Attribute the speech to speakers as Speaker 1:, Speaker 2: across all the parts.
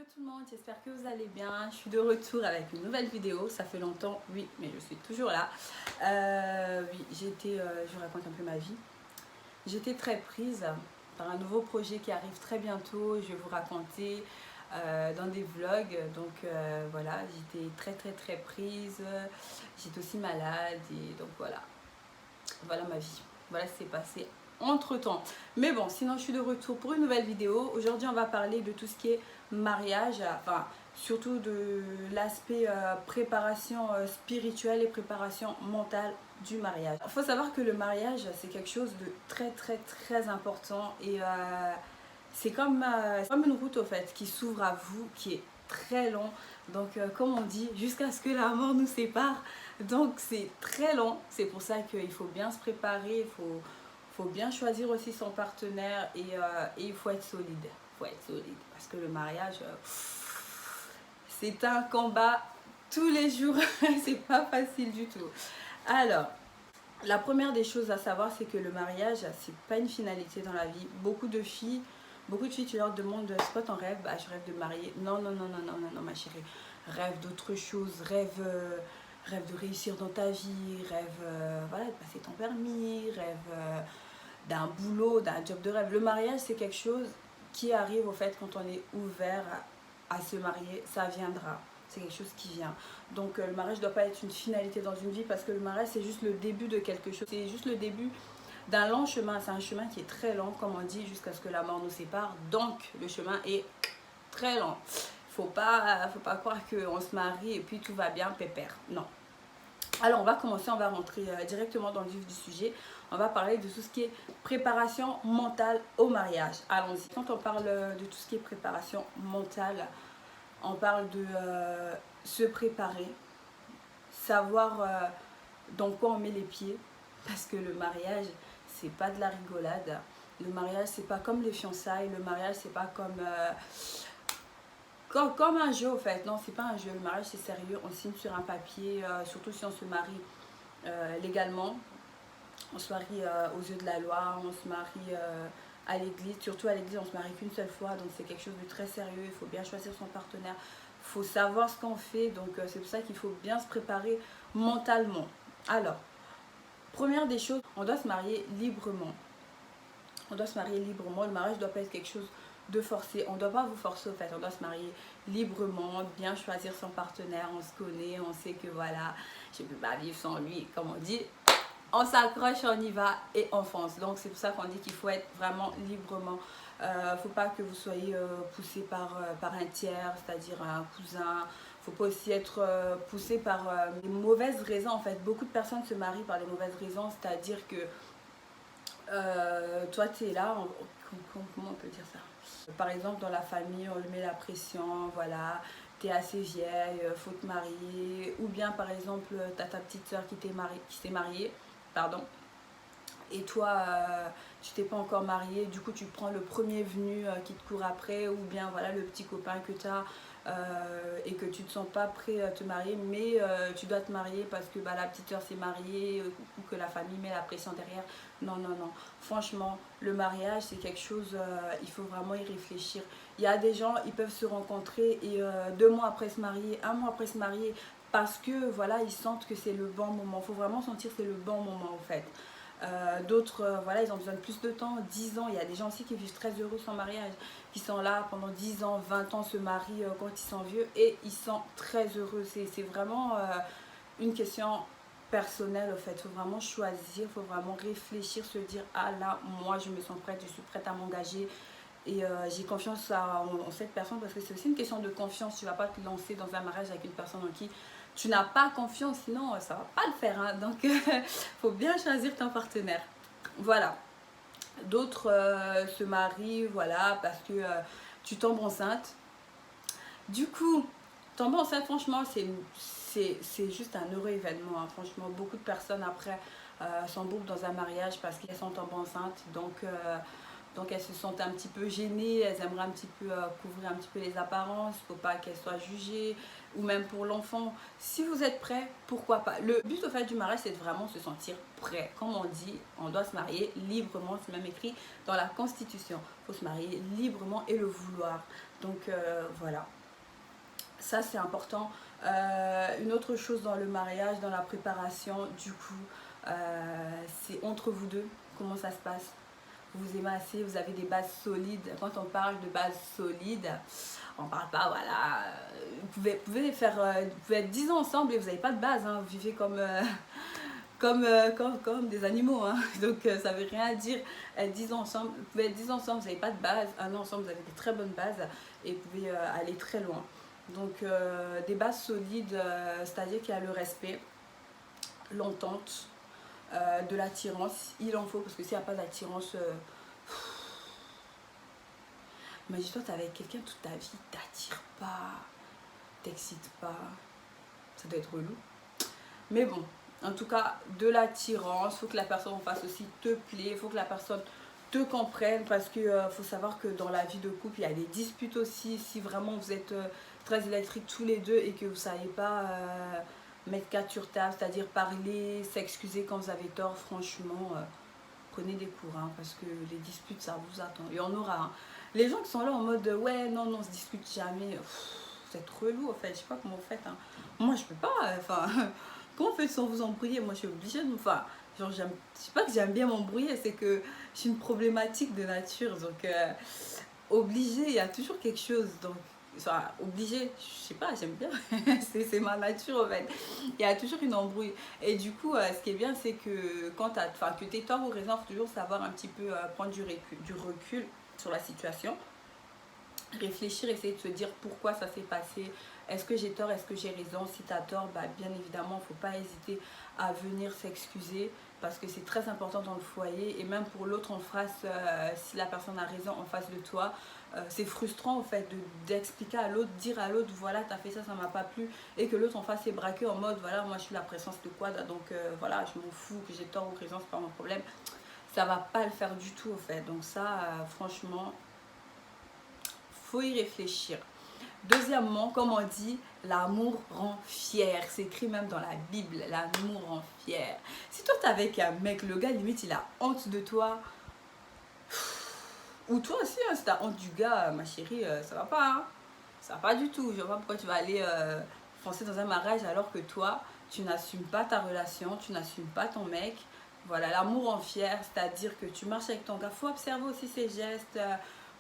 Speaker 1: tout le monde, j'espère que vous allez bien. Je suis de retour avec une nouvelle vidéo. Ça fait longtemps, oui, mais je suis toujours là. Oui, je raconte un peu ma vie. J'étais très prise par un nouveau projet qui arrive très bientôt. Je vais vous raconter dans des vlogs. Donc voilà, j'étais très prise. J'étais aussi malade et donc voilà ma vie. Voilà ce qui s'est passé entre temps. Mais bon, sinon je suis de retour pour une nouvelle vidéo. Aujourd'hui on va parler de tout ce qui est mariage, enfin surtout de l'aspect préparation spirituelle et préparation mentale du mariage. Il faut savoir que le mariage c'est quelque chose de très important et c'est comme une route au fait qui s'ouvre à vous, qui est très long. Donc comme on dit, jusqu'à ce que la mort nous sépare. Donc c'est très long, c'est pour ça qu'il faut bien se préparer, faut bien choisir aussi son partenaire et il faut être solide. Il faut être solide parce que le mariage, c'est un combat tous les jours, c'est pas facile du tout. Alors, la première des choses à savoir, c'est que le mariage, c'est pas une finalité dans la vie. Beaucoup de filles, tu leur demandes, c'est quoi ton rêve? Bah, je rêve de me marier. Non, ma chérie. Rêve d'autre chose, rêve de réussir dans ta vie, rêve voilà, de passer ton permis, rêve d'un boulot, d'un job de rêve. Le mariage, c'est quelque chose qui arrive au fait quand on est ouvert à se marier, ça viendra. C'est quelque chose qui vient. Donc le mariage ne doit pas être une finalité dans une vie parce que le mariage, c'est juste le début de quelque chose. C'est juste le début d'un long chemin. C'est un chemin qui est très long, comme on dit, jusqu'à ce que la mort nous sépare. Donc le chemin est très long. Faut pas croire qu'on se marie et puis tout va bien, pépère. Non. Alors on va commencer, on va rentrer directement dans le vif du sujet. On va parler de tout ce qui est préparation mentale au mariage. Allons-y. Quand on parle de tout ce qui est préparation mentale, on parle de se préparer, savoir dans quoi on met les pieds. Parce que le mariage, c'est pas de la rigolade. Le mariage, c'est pas comme les fiançailles. Le mariage, c'est pas comme un jeu, en fait. Non, c'est pas un jeu. Le mariage, c'est sérieux. On signe sur un papier, surtout si on se marie légalement. On se marie aux yeux de la loi. On se marie à l'église. Surtout à l'église, on se marie qu'une seule fois. Donc, c'est quelque chose de très sérieux. Il faut bien choisir son partenaire. Il faut savoir ce qu'on fait. Donc, c'est pour ça qu'il faut bien se préparer mentalement. Alors, première des choses, on doit se marier librement. On doit se marier librement. Le mariage ne doit pas être quelque chose de forcer. On ne doit pas vous forcer au fait. On doit se marier librement, bien choisir son partenaire. On se connaît, on sait que voilà, je ne peux pas vivre sans lui. Comme on dit, on s'accroche, on y va et on fonce. Donc c'est pour ça qu'on dit qu'il faut être vraiment librement. Il ne faut pas que vous soyez poussé par un tiers, c'est-à-dire un cousin. Il ne faut pas aussi être poussé par des mauvaises raisons. En fait, beaucoup de personnes se marient par des mauvaises raisons, c'est-à-dire que toi tu es là, comment on peut dire ça? Par exemple dans la famille on lui met la pression, voilà, tu es assez vieille, faut te marier, ou bien par exemple tu as ta petite soeur qui s'est mariée, pardon, et toi tu t'es pas encore mariée, du coup tu prends le premier venu qui te court après, ou bien voilà le petit copain que tu as et que tu ne te sens pas prêt à te marier, mais tu dois te marier parce que la petite soeur s'est mariée ou que la famille met la pression derrière. Non. Franchement, le mariage, c'est quelque chose, il faut vraiment y réfléchir. Il y a des gens, ils peuvent se rencontrer et 2 mois après se marier, 1 mois après se marier, parce que voilà, ils sentent que c'est le bon moment. Il faut vraiment sentir que c'est le bon moment en fait. D'autres, voilà, ils ont besoin de plus de temps, 10 ans. Il y a des gens aussi qui vivent très heureux sans mariage, qui sont là pendant 10 ans, 20 ans, se marient quand ils sont vieux et ils sont très heureux. C'est vraiment une question personnelle en fait. Il faut vraiment choisir, il faut vraiment réfléchir, se dire ah là, moi je me sens prête, je suis prête à m'engager. Et j'ai confiance en cette personne parce que c'est aussi une question de confiance. Tu ne vas pas te lancer dans un mariage avec une personne en qui tu n'as pas confiance, sinon ça ne va pas le faire. Hein. Donc il faut bien choisir ton partenaire. Voilà. D'autres se marient, voilà, parce que tu tombes enceinte. Du coup, tomber enceinte, franchement, c'est juste un heureux événement. Hein. Franchement, beaucoup de personnes après s'embourbent dans un mariage parce qu'elles sont tombées enceintes. Donc elles se sentent un petit peu gênées, elles aimeraient un petit peu couvrir un petit peu les apparences, il ne faut pas qu'elles soient jugées, ou même pour l'enfant. Si vous êtes prêt, pourquoi pas. Le but au fait du mariage, c'est de vraiment se sentir prêt. Comme on dit, on doit se marier librement, c'est même écrit dans la Constitution. Il faut se marier librement et le vouloir. Donc voilà, ça c'est important. Une autre chose dans le mariage, dans la préparation, du coup, c'est entre vous deux, comment ça se passe. Vous vous aimez assez, vous avez des bases solides. Quand on parle de bases solides, on parle pas, voilà, vous pouvez être 10 ans ensemble et vous n'avez pas de base, hein, vous vivez comme des animaux, hein. Donc ça veut rien dire être 10 ans ensemble. Vous pouvez être 10 ans ensemble, vous n'avez pas de base, un an ensemble, vous avez des très bonnes bases et vous pouvez aller très loin. Donc des bases solides, c'est-à-dire qu'il y a le respect, l'entente, de l'attirance, il en faut, parce que s'il n'y a pas d'attirance, imagine-toi, t'es avec quelqu'un toute ta vie, t'attires pas, t'excites pas, ça doit être relou. Mais bon, en tout cas, de l'attirance, il faut que la personne en face aussi te plaît, il faut que la personne te comprenne, parce que faut savoir que dans la vie de couple, il y a des disputes aussi, si vraiment vous êtes très électriques tous les deux et que vous ne savez pas mettre quatre sur table, c'est-à-dire parler, s'excuser quand vous avez tort, franchement, prenez des cours, hein, parce que les disputes, ça vous attend. Il y en aura. Hein. Les gens qui sont là en mode, ouais, non, non, on se dispute jamais, vous êtes relou, en fait, je sais pas comment vous faites. Hein. Moi, je peux pas, enfin, comment vous faites sans vous embrouiller? Moi, je suis obligée de, enfin, genre, je sais pas que j'aime bien m'embrouiller, c'est que je suis une problématique de nature, donc, obligée, il y a toujours quelque chose, donc, enfin, obligé, je sais pas, j'aime bien, c'est ma nature en fait. Il y a toujours une embrouille. Et du coup, ce qui est bien, c'est que quand tu es tort ou raison, il faut toujours savoir un petit peu prendre du recul sur la situation, réfléchir, essayer de se dire pourquoi ça s'est passé, est-ce que j'ai tort, est-ce que j'ai raison. Si tu as tort, bah, bien évidemment, il ne faut pas hésiter à venir s'excuser parce que c'est très important dans le foyer et même pour l'autre en face, si la personne a raison en face de toi, c'est frustrant en fait d'expliquer à l'autre, dire à l'autre voilà t'as fait ça, ça m'a pas plu et que l'autre en face est braqué en mode voilà moi je suis la présence de quoi donc voilà je m'en fous que j'ai tort ou raison, c'est pas mon problème. Ça va pas le faire du tout en fait, donc ça franchement faut y réfléchir. Deuxièmement, comme on dit, l'amour rend fier. C'est écrit même dans la Bible, l'amour rend fier. Si toi t'es avec un mec, le gars limite il a honte de toi, ou toi aussi, hein, si t'as honte du gars, ma chérie, ça va pas. Hein. Ça va pas du tout. Je vois pas pourquoi tu vas aller foncer dans un mariage alors que toi, tu n'assumes pas ta relation, tu n'assumes pas ton mec. Voilà, l'amour en fier, c'est-à-dire que tu marches avec ton gars. Il faut observer aussi ses gestes,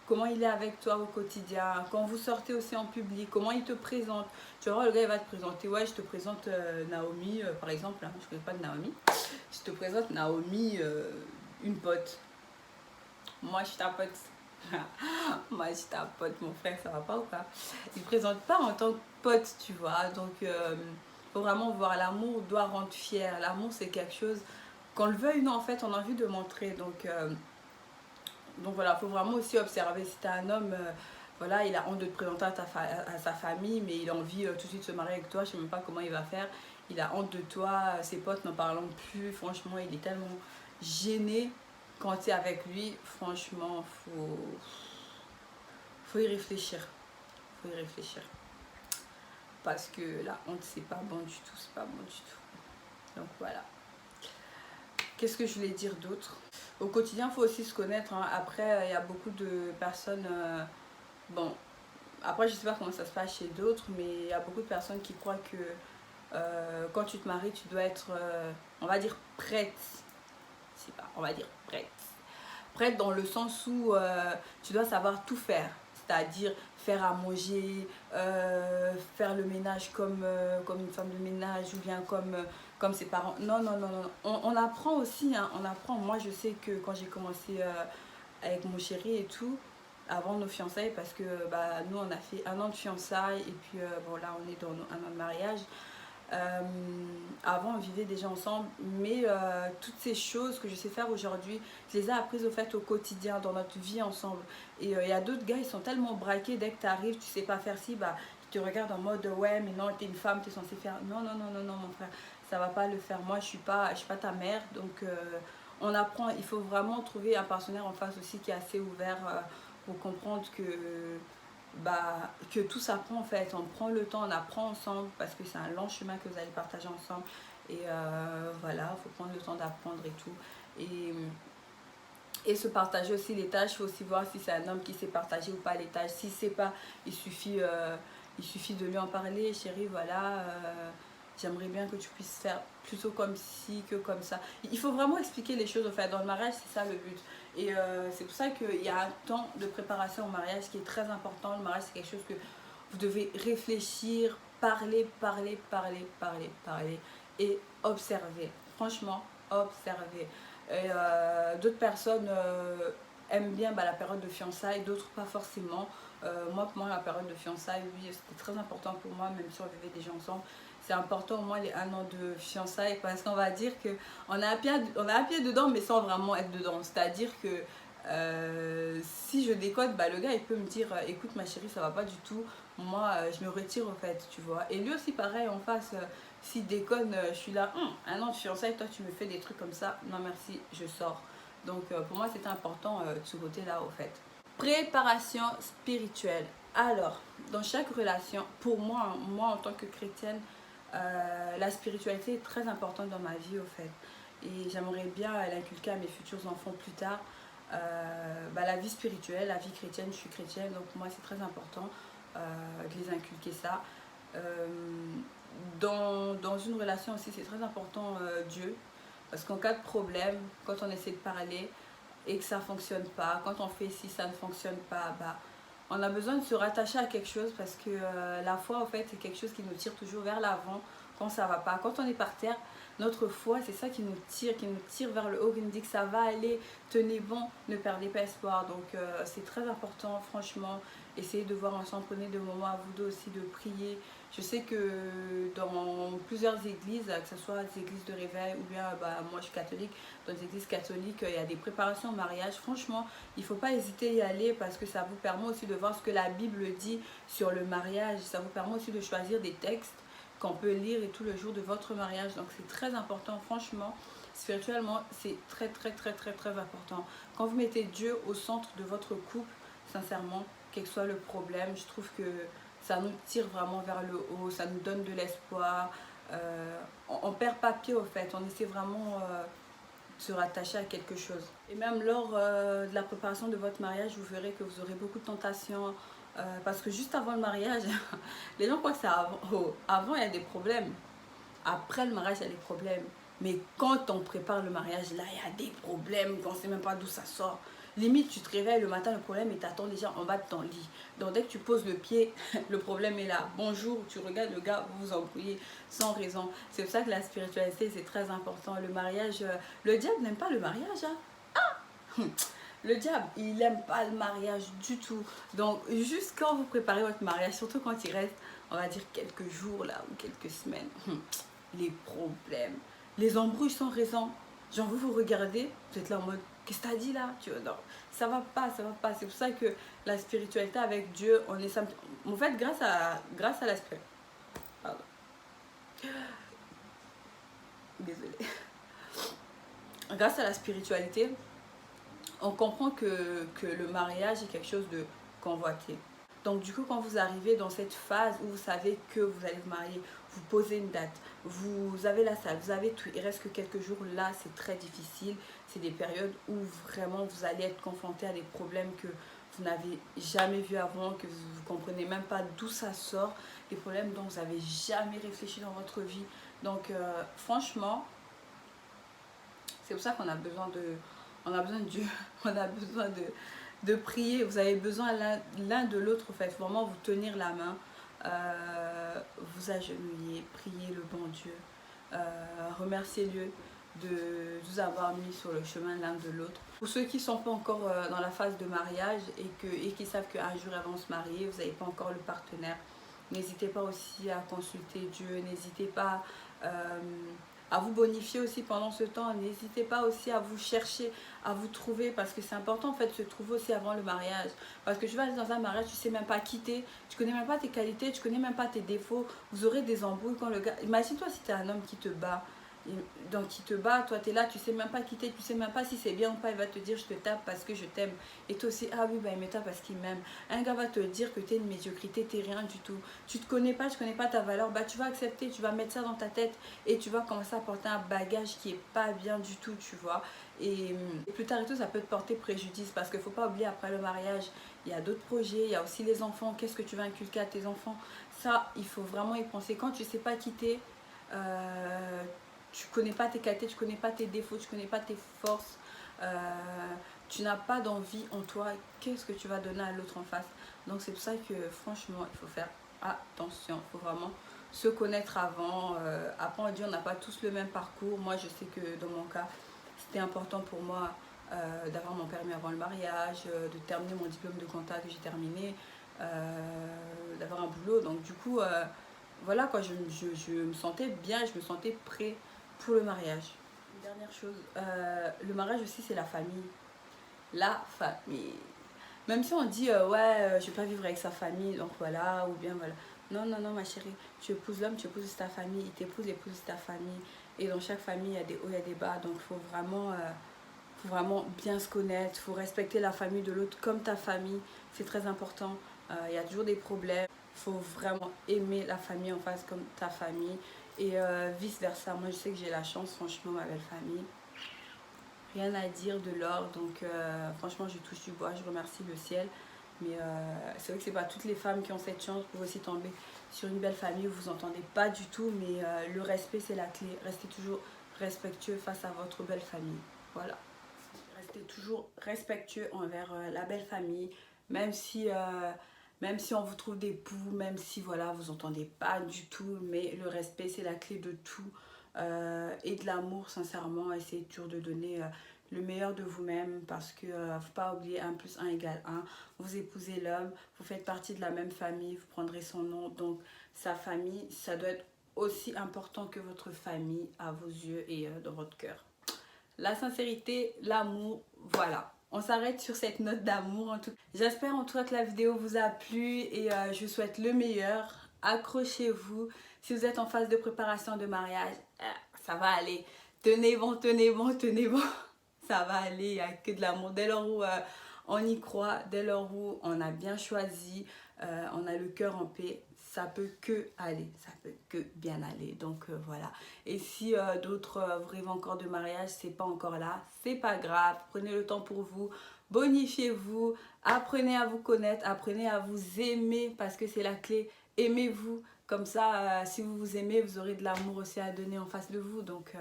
Speaker 1: comment il est avec toi au quotidien, quand vous sortez aussi en public, comment il te présente. Tu vas voir, le gars, il va te présenter. Ouais, je te présente Naomi, par exemple. Hein, je ne connais pas de Naomi. Je te présente Naomi, une pote. Moi, je suis ta pote. Moi, je suis ta pote, mon frère, ça va pas ou pas? Il ne présente pas en tant que pote, tu vois. Donc, faut vraiment voir, l'amour doit rendre fier. L'amour, c'est quelque chose, qu'on le veuille ou non, en fait, on a envie de montrer. Donc voilà, il faut vraiment aussi observer. Si tu as un homme, voilà, il a honte de te présenter à sa famille, mais il a envie tout de suite de se marier avec toi, je ne sais même pas comment il va faire. Il a honte de toi, ses potes n'en parlent plus. Franchement, il est tellement gêné quand tu es avec lui. Franchement, faut y réfléchir. Faut y réfléchir. Parce que la honte, c'est pas bon du tout. C'est pas bon du tout. Donc voilà. Qu'est-ce que je voulais dire d'autre? Au quotidien, il faut aussi se connaître. Hein. Après, il y a beaucoup de personnes... bon, après, je sais pas comment ça se passe chez d'autres, mais il y a beaucoup de personnes qui croient que quand tu te maries, tu dois être, on va dire, prête. Je sais pas, on va dire prête. Prête dans le sens où tu dois savoir tout faire. C'est-à-dire faire à manger, faire le ménage comme une femme de ménage ou bien comme ses parents. Non, non, non, non. On apprend aussi, hein, on apprend. Moi, je sais que quand j'ai commencé avec mon chéri et tout, avant nos fiançailles, parce que bah, nous, on a fait 1 an de fiançailles et puis bon, là, on est dans 1 an de mariage. Avant on vivait déjà ensemble, mais toutes ces choses que je sais faire aujourd'hui, je les ai apprises au fait au quotidien dans notre vie ensemble. Et il y a d'autres gars, ils sont tellement braqués, dès que tu arrives, tu sais pas faire ci, bah ils te regardent en mode ouais mais non t'es une femme, t'es censée faire. Non non non non non mon frère, ça va pas le faire. Moi je suis pas ta mère, donc on apprend. Il faut vraiment trouver un partenaire en face aussi qui est assez ouvert pour comprendre bah, que tout s'apprend en fait, on prend le temps, on apprend ensemble parce que c'est un long chemin que vous allez partager ensemble et voilà, il faut prendre le temps d'apprendre et tout et Et se partager aussi les tâches. Il faut aussi voir si c'est un homme qui sait partager ou pas les tâches. Si c'est pas, il suffit de lui en parler. Chérie, voilà, j'aimerais bien que tu puisses faire plutôt comme ci que comme ça. Il faut vraiment expliquer les choses. En fait, dans le mariage, c'est ça le but. Et c'est pour ça qu'il y a un temps de préparation au mariage qui est très important. Le mariage, c'est quelque chose que vous devez réfléchir, parler, parler, parler, parler, parler et observer. Franchement, observer. Et d'autres personnes aiment bien la période de fiançailles, d'autres pas forcément. Moi, pour moi, la période de fiançailles, oui, c'était très important pour moi, même si on vivait déjà ensemble. C'est important au moins les 1 an de fiançailles parce qu'on va dire qu'on a un pied dedans, mais sans vraiment être dedans. C'est-à-dire que si je décode, le gars il peut me dire écoute ma chérie, ça va pas du tout. Moi, je me retire en fait, tu vois. Et lui aussi, pareil, en face, s'il déconne, je suis là, 1 an de fiançailles, toi tu me fais des trucs comme ça. Non merci, je sors. Donc pour moi, c'était important de ce côté-là, au fait. Préparation spirituelle. Alors, dans chaque relation, pour moi, moi en tant que chrétienne, la spiritualité est très importante dans ma vie, au fait. Et j'aimerais bien l'inculquer à mes futurs enfants plus tard. La vie spirituelle, la vie chrétienne, je suis chrétienne, donc pour moi c'est très important de les inculquer ça. Dans une relation aussi, c'est très important Dieu, parce qu'en cas de problème, quand on essaie de parler et que ça ne fonctionne pas, quand on fait ci, ça ne fonctionne pas, on a besoin de se rattacher à quelque chose parce que la foi, en fait, c'est quelque chose qui nous tire toujours vers l'avant quand ça ne va pas. Quand on est par terre, notre foi, c'est ça qui nous tire vers le haut, qui nous dit que ça va aller, tenez bon, ne perdez pas espoir. Donc c'est très important, franchement, essayez de voir ensemble, prenez des moments à vous deux aussi de prier. Je sais que dans plusieurs églises, que ce soit des églises de réveil ou bien moi je suis catholique, dans les églises catholiques, il y a des préparations au mariage. Franchement, il ne faut pas hésiter à y aller parce que ça vous permet aussi de voir ce que la Bible dit sur le mariage. Ça vous permet aussi de choisir des textes qu'on peut lire et tout le jour de votre mariage. Donc c'est très important, franchement, spirituellement, c'est très très très très très important. Quand vous mettez Dieu au centre de votre couple, sincèrement, quel que soit le problème, je trouve que ça nous tire vraiment vers le haut, ça nous donne de l'espoir. On ne perd pas pied, au fait, on essaie vraiment de se rattacher à quelque chose. Et même lors de la préparation de votre mariage, vous verrez que vous aurez beaucoup de tentations. Parce que juste avant le mariage, les gens croient que c'est avant. Oh, avant, il y a des problèmes. Après le mariage, il y a des problèmes. Mais quand on prépare le mariage, là, il y a des problèmes. On ne sait même pas d'où ça sort. Limite, tu te réveilles le matin, le problème est t'attend déjà en bas de ton lit. Donc, dès que tu poses le pied, le problème est là. Bonjour, tu regardes le gars, vous vous embrouillez sans raison. C'est pour ça que la spiritualité, c'est très important. Le mariage, le diable n'aime pas le mariage. Hein? Ah le diable, il n'aime pas le mariage du tout. Donc, juste quand vous préparez votre mariage, surtout quand il reste, on va dire, quelques jours là ou quelques semaines, les problèmes, les embrouilles sans raison. Genre, vous regardez, vous êtes là en mode, qu'est-ce que t'as dit là? Tu vois, non, ça va pas, ça va pas. C'est pour ça que la spiritualité avec Dieu, on est simple. En fait, grâce à la spiritualité. Pardon. Désolée. Grâce à la spiritualité, on comprend que le mariage est quelque chose de convoité. Donc du coup, quand vous arrivez dans cette phase où vous savez que vous allez vous marier, vous posez une date, vous avez la salle, vous avez tout, il reste que quelques jours, là c'est très difficile. C'est des périodes où vraiment vous allez être confronté à des problèmes que vous n'avez jamais vus avant, que vous ne comprenez même pas d'où ça sort, des problèmes dont vous n'avez jamais réfléchi dans votre vie. Donc franchement, c'est pour ça qu'on a besoin de Dieu, on a besoin de prier. Vous avez besoin l'un de l'autre, en fait, vraiment vous tenir la main, vous agenouiller, prier le bon Dieu, remercier-le de vous avoir mis sur le chemin l'un de l'autre. Pour ceux qui ne sont pas encore dans la phase de mariage et qui savent qu'un jour elles vont se marier, vous n'avez pas encore le partenaire, n'hésitez pas aussi à consulter Dieu, n'hésitez pas à vous bonifier aussi pendant ce temps. N'hésitez pas aussi à vous chercher, à vous trouver, parce que c'est important en fait de se trouver aussi avant le mariage. Parce que tu vas aller dans un mariage, tu sais même pas quitter, tu connais même pas tes qualités, tu connais même pas tes défauts. Vous aurez des embrouilles quand le gars... Imagine-toi si tu es un homme qui te bat. Donc il te bat, toi tu es là, tu sais même pas quitter, tu sais même pas si c'est bien ou pas. Il va te dire je te tape parce que je t'aime. Et toi aussi, ah oui, il me tape parce qu'il m'aime. Un gars va te dire que tu es une médiocrité, tu n'es rien du tout. Tu te connais pas, tu connais pas ta valeur, tu vas accepter, tu vas mettre ça dans ta tête et tu vas commencer à porter un bagage qui est pas bien du tout, tu vois. Et plus tard et tout, ça peut te porter préjudice parce qu'il ne faut pas oublier, après le mariage, il y a d'autres projets, il y a aussi les enfants. Qu'est-ce que tu vas inculquer à tes enfants? Ça, il faut vraiment y penser. Quand tu ne sais pas quitter, tu ne connais pas tes qualités, tu ne connais pas tes défauts, tu ne connais pas tes forces, tu n'as pas d'envie en toi, qu'est-ce que tu vas donner à l'autre en face? Donc c'est pour ça que franchement, il faut faire attention, il faut vraiment se connaître avant. Après on dit on n'a pas tous le même parcours. Moi je sais que dans mon cas, c'était important pour moi d'avoir mon permis avant le mariage, de terminer mon diplôme de comptable que j'ai terminé, d'avoir un boulot. Donc du coup, voilà quoi, je me sentais bien, je me sentais prêt pour le mariage. Une dernière chose, le mariage aussi c'est la famille. La famille. Même si on dit ouais, je vais pas vivre avec sa famille, donc voilà, ou bien voilà. Non, non, non, ma chérie, tu épouses l'homme, tu épouses ta famille, il t'épouse, l'épouse de ta famille. Et dans chaque famille, il y a des hauts, il y a des bas, donc faut vraiment bien se connaître, faut respecter la famille de l'autre comme ta famille, c'est très important. Il y a toujours des problèmes, faut vraiment aimer la famille en face comme ta famille et vice versa. Moi, je sais que j'ai la chance, franchement, ma belle famille. Rien à dire de l'or, donc franchement je touche du bois, je remercie le ciel, mais c'est vrai que c'est pas toutes les femmes qui ont cette chance. Vous pouvez aussi tomber sur une belle famille où vous entendez pas du tout, mais le respect c'est la clé. Restez toujours respectueux face à votre belle famille, voilà. Restez toujours respectueux envers la belle famille, même si on vous trouve des poux, même si voilà vous entendez pas du tout, mais le respect c'est la clé de tout. Et de l'amour, sincèrement, essayez toujours de donner le meilleur de vous-même, parce que faut pas oublier 1 plus 1 égale 1. Vous épousez l'homme, vous faites partie de la même famille, vous prendrez son nom, donc sa famille, ça doit être aussi important que votre famille à vos yeux et dans votre cœur. La sincérité, l'amour, voilà. On s'arrête sur cette note d'amour en tout cas. J'espère en tout cas que la vidéo vous a plu et je vous souhaite le meilleur. Accrochez-vous. Si vous êtes en phase de préparation de mariage, ça va aller. Tenez bon, tenez bon, tenez bon. Ça va aller, il n'y a que de l'amour. Dès lors où on y croit, dès lors où on a bien choisi, on a le cœur en paix, ça peut que aller, ça peut que bien aller. Donc voilà. Et si d'autres vous rêvez encore de mariage, c'est pas encore là, c'est pas grave. Prenez le temps pour vous, bonifiez-vous, apprenez à vous connaître, apprenez à vous aimer parce que c'est la clé. Aimez-vous. Comme ça, si vous vous aimez, vous aurez de l'amour aussi à donner en face de vous. Donc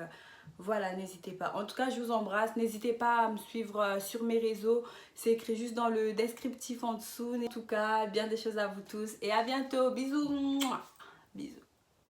Speaker 1: voilà, n'hésitez pas. En tout cas, je vous embrasse. N'hésitez pas à me suivre sur mes réseaux. C'est écrit juste dans le descriptif en dessous. En tout cas, bien des choses à vous tous. Et à bientôt. Bisous. Bisous.